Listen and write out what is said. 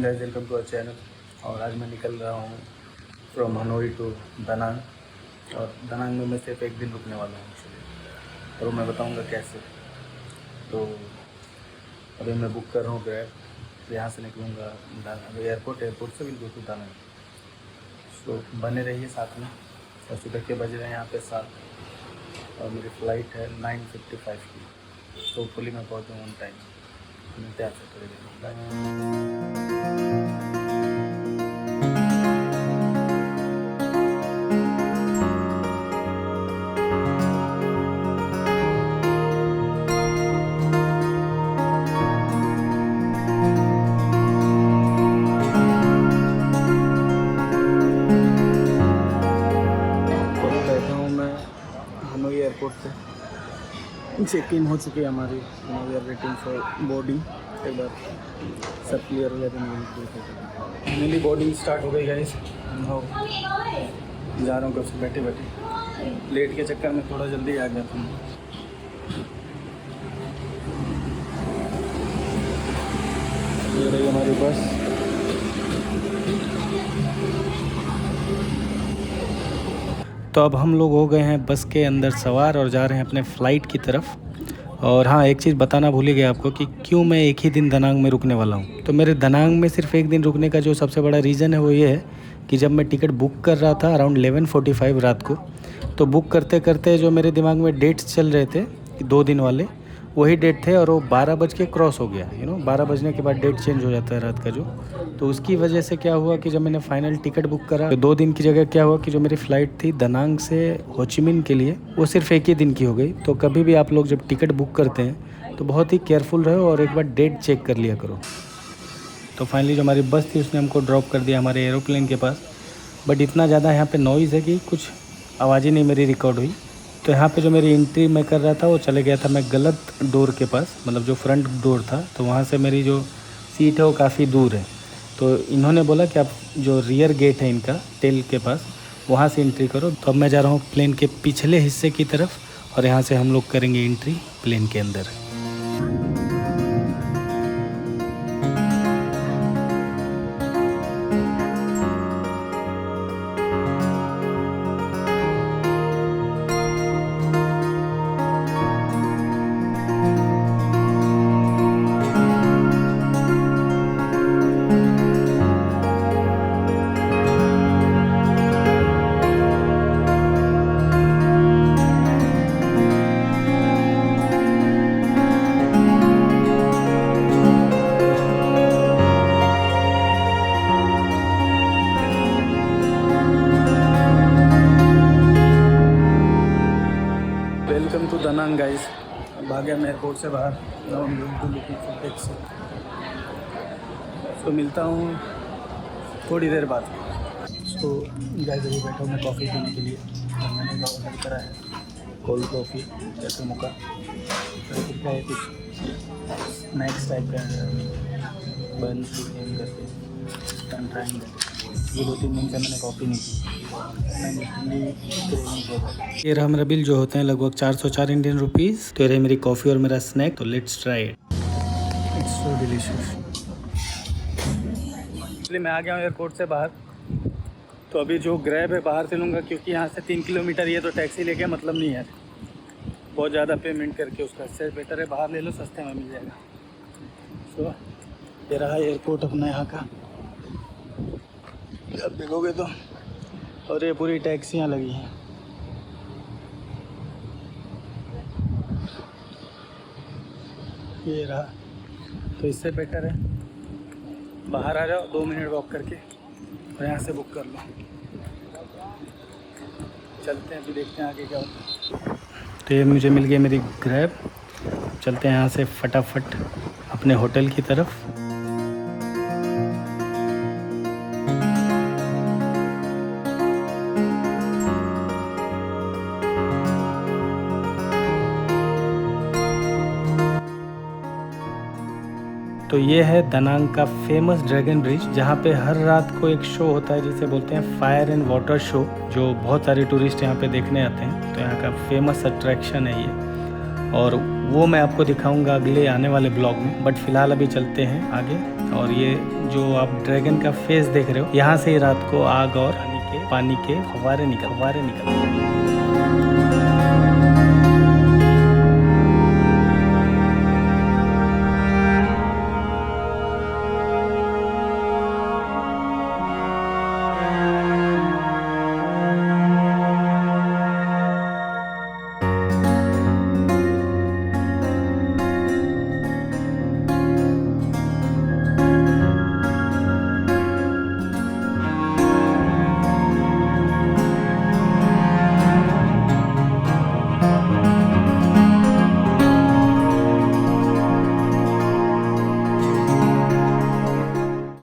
Guys, welcome to our channel. और आज मैं निकल रहा हूँ फ्रॉम हनोई टू दानांग। और दानांग में मैं सिर्फ एक दिन रुकने वाला हूँ एक्चुअली, और मैं बताऊँगा कैसे। तो अभी मैं बुक कर रहा हूँ ग्रैब, यहाँ से निकलूँगा एयरपोर्ट से विल गो टू दानांग। तो बने रहिए साथ में। और सुबह के बज रहे हैं यहाँ पे 7 और मेरी फ़्लाइट है 9:55 की। तो होपफुली मैं पहुँच जाऊँ ऑन टाइम। मिलते हैं आपसे थोड़ी देर में। बाय। हनोई एयरपोर्ट पे चेक इन हो चुकी है हमारी। We are waiting for boarding. एक बार सब क्लियर हो जाए तो फाइनली बोर्डिंग स्टार्ट हो गई गाइस। जा रहा हूँ कब से बैठे बैठे, लेट के चक्कर में थोड़ा जल्दी आ गया था। ये रही हमारी बस। तो अब हम लोग हो गए हैं बस के अंदर सवार और जा रहे हैं अपने फ़्लाइट की तरफ। और हाँ, एक चीज़ बताना भूल ही गया आपको कि क्यों मैं एक ही दिन दानांग में रुकने वाला हूँ। तो मेरे दानांग में सिर्फ एक दिन रुकने का जो सबसे बड़ा रीज़न है वो ये है कि जब मैं टिकट बुक कर रहा था अराउंड 11:45 रात को, तो बुक करते करते जो मेरे दिमाग में डेट्स चल रहे थे 2 दिन वाले, वही डेट थे और वो 12 बज के क्रॉस हो गया। 12 बजने के बाद डेट चेंज हो जाता है रात का जो। तो उसकी वजह से क्या हुआ कि जब मैंने फाइनल टिकट बुक करा तो 2 दिन की जगह क्या हुआ कि जो मेरी फ़्लाइट थी दानांग से होचिमिन के लिए, वो सिर्फ एक ही दिन की हो गई। तो कभी भी आप लोग जब टिकट बुक करते हैं तो बहुत ही केयरफुल रहो और एक बार डेट चेक कर लिया करो। तो फाइनली जो हमारी बस थी उसने हमको ड्रॉप कर दिया हमारे एरोप्लेन के पास। बट इतना ज़्यादा यहाँ पे नॉइज़ है कि कुछ आवाज़ ही नहीं मेरी रिकॉर्ड हुई। तो यहाँ पे जो मेरी एंट्री मैं कर रहा था वो चले गया था मैं गलत डोर के पास, मतलब जो फ्रंट डोर था। तो वहाँ से मेरी जो सीट है वो काफ़ी दूर है। तो इन्होंने बोला कि आप जो रियर गेट है इनका टेल के पास, वहाँ से एंट्री करो। तो अब मैं जा रहा हूँ प्लेन के पिछले हिस्से की तरफ और यहाँ से हम लोग करेंगे एंट्री प्लेन के अंदर। Welcome to Danang guys. भाग्य मैं एयरपोर्ट से बाहर तो मिलता हूँ थोड़ी देर बाद। तो गाइस अभी बैठा हूँ मैं कॉफ़ी पीने के लिए। मैंने ऑर्डर करा है कोल्ड कॉफ़ी जैसे मुका है, कुछ स्नैक्स टाइप का बन करके ट्राइंग। ये 2-3 दिन से मैंने कॉफ़ी नहीं की। ये रहा मेरा बिल जो होते हैं लगभग 404 इंडियन रुपीज़। तो ये रही मेरी कॉफ़ी और मेरा स्नैक। तो let's try it, it's so delicious. इसलिए मैं आ गया हूँ एयरपोर्ट से बाहर। तो अभी जो ग्रैब है बाहर से लूँगा, क्योंकि यहाँ से 3 किलोमीटर ये तो टैक्सी लेके मतलब नहीं है बहुत ज़्यादा पेमेंट करके। उसका इससे बेटर है बाहर ले लो, सस्ते में मिल जाएगा। तो ये रहा एयरपोर्ट अपना यहाँ का, आप देखोगे तो। और ये पूरी टैक्सियाँ लगी हैं। ये रहा। तो इससे बेटर है बाहर आ जाओ, 2 मिनट वॉक करके और यहाँ से बुक कर लो। चलते हैं अभी, देखते हैं आगे क्या होता है। तो ये मुझे मिल गई मेरी ग्रैब। चलते हैं यहाँ से फटाफट अपने होटल की तरफ। तो ये है दानांग का फेमस ड्रैगन ब्रिज, जहाँ पे हर रात को एक शो होता है जिसे बोलते हैं फायर एंड वाटर शो, जो बहुत सारे टूरिस्ट यहाँ पे देखने आते हैं। तो यहाँ का फेमस अट्रैक्शन है ये, और वो मैं आपको दिखाऊंगा अगले आने वाले ब्लॉग में। बट फिलहाल अभी चलते हैं आगे। और ये जो आप ड्रैगन का फेस देख रहे हो, यहाँ से ही रात को आग और पानी के फव्वारे निकलते हैं।